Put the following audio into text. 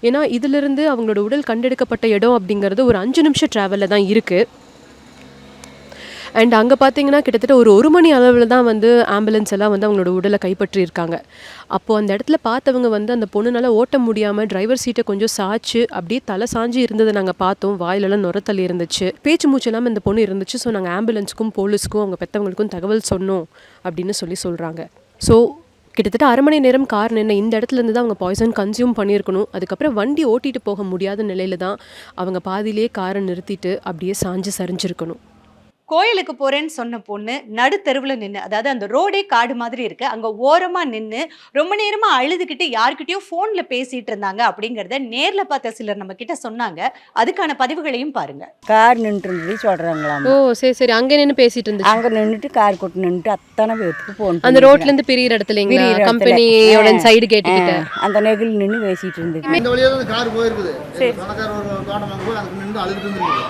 ஏன்னா இதிலிருந்து அவங்களோட உடல் கண்டெடுக்கப்பட்ட இடம் அப்படிங்கிறது ஒரு 5 நிமிஷம் ட்ராவலில் தான் இருக்குது. அண்ட் அங்கே பார்த்தீங்கன்னா கிட்டத்தட்ட ஒரு 1 மணி அளவில் தான் வந்து ஆம்புலன்ஸ் எல்லாம் வந்து அவங்களோட உடலை கைப்பற்றியிருக்காங்க. அப்போது அந்த இடத்துல பார்த்தவங்க வந்து அந்த பொண்ணுனால ஓட்ட முடியாமல் டிரைவர் சீட்டை கொஞ்சம் சாய்ச்சு அப்படியே தலை சாஞ்சு இருந்ததை நாங்கள் பார்த்தோம். வாயிலெல்லாம் நுரத்தள்ளி இருந்துச்சு, பேச்சு மூச்சு இல்லாமல் இந்த பொண்ணு இருந்துச்சு. ஸோ நாங்கள் ஆம்புலன்ஸுக்கும் போலீஸ்க்கும் அவங்க பெற்றவங்களுக்கும் தகவல் சொன்னோம் அப்படின்னு சொல்கிறாங்க. ஸோ கிட்டத்தட்ட 1/2 மணி நேரம் கார் நின்று இந்த இடத்துலேருந்து தான் அவங்க பாய்சன் கன்சியூம் பண்ணியிருக்கணும். அதுக்கப்புறம் வண்டி ஓட்டிகிட்டு போக முடியாத நிலையில தான் அவங்க பாதியிலேயே காரை நிறுத்திட்டு அப்படியே சாஞ்சு சரிஞ்சிருக்கணும். கோயிலுக்கு போறேன்னு சொன்ன பொண்ணு நடு தெருவில் நின்று, அதாவது அந்த ரோடே காடு மாதிரி இருக்கு, அங்க ஓரமா நின்று ரொம்ப நேரமா அழுதுகிட்டு யார்கிட்டயோ போன்ல பேசிட்டு இருந்தாங்க அப்படிங்கறத நேர்ல பார்த்த சிலர் நம்ம கிட்ட சொன்னாங்க. அதுக்கான பதிவுகளையும் பாருங்க. கார் நின்று சொல்றாங்களாம். ஓ சரி சரி, அங்கே நின்று பேசிட்டு இருந்துச்சு. அங்க நின்றுட்டு கார் கொட்டு நின்றுட்டு அத்தனை பேருக்கு போன் அந்த ரோட்ல இருந்து பிரியிற இடத்துல கம்பெனியோட சைடு கேட்டுக்கிட்ட அந்த நெகில் நின்று பேசிட்டு இருந்துச்சு. இந்த வழியா தான் கார் போயிருக்குது. பணக்கார ஒரு தோட்டம் வாங்க போய் அங்க நின்று அழுதுட்டு இருந்துருக்கு.